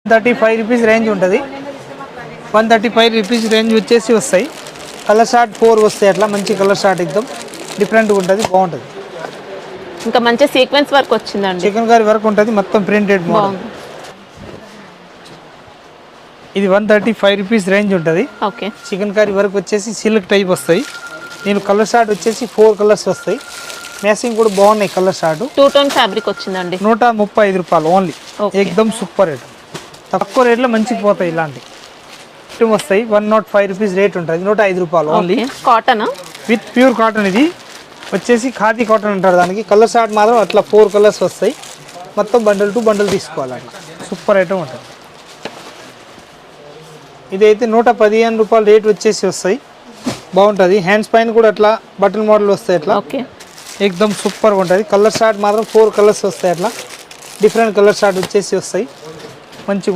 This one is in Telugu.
35 రూపీస్ రేంజ్ ఉంటుంది. 135 రూపీస్ రేంజ్ వచ్చేసి వస్తాయి. కలర్ షార్ట్ 4 వస్తాయి. అట్లా మంచి కలర్ షార్ట్ ఎక్దమ్ డిఫరెంట్గా ఉంటుంది, బాగుంటుంది. ఇంకా మంచి సీక్వెన్స్ వర్క్ వచ్చిందండి. చికెన్ కర్రీ వర్క్ ఉంటుంది, మొత్తం ప్రింటెడ్ మోడల్. ఇది 135 రూపీస్ రేంజ్ ఉంటుంది. ఓకే. చికెన్ కర్రీ వర్క్ వచ్చేసి సిల్క్ టైప్ వస్తాయి. దీని కలర్ షార్ట్ వచ్చేసి 4 కలర్స్ వస్తాయి. మ్యాచింగ్ కూడా బాగున్నాయి. కలర్ షార్ట్ 2 టోన్ ఫ్యాబ్రిక్ వచ్చిందండి. 135 రూపాయలు ఓన్లీ. ఎక్దమ్ super rate. తక్కువ రేట్లో మంచిగా పోతాయి. ఇలాంటి వస్తాయి. 105 రూపీస్ రేట్ ఉంటుంది. 105 రూపాయలు only. Cotton with pure cotton. ఇది వచ్చేసి ఖాదీ కాటన్ అంటారు దానికి. కలర్ షార్ట్ మాత్రం అట్లా 4 కలర్స్ వస్తాయి. మొత్తం బండల్ టు బండల్ తీసుకోవాలి. సూపర్ ఐటమ్ ఉంటుంది. ఇదైతే 115 రూపాయలు రేట్ వచ్చేసి వస్తాయి. బాగుంటుంది. హ్యాండ్స్ పైన కూడా అట్లా బటన్ మోడల్ వస్తాయి. అట్లా ఎక్దమ్ సూపర్గా ఉంటుంది. కలర్ షార్ట్ మాత్రం 4 కలర్స్ వస్తాయి. అట్లా డిఫరెంట్ కలర్ షార్ట్ వచ్చేసి వస్తాయి. మంచిగా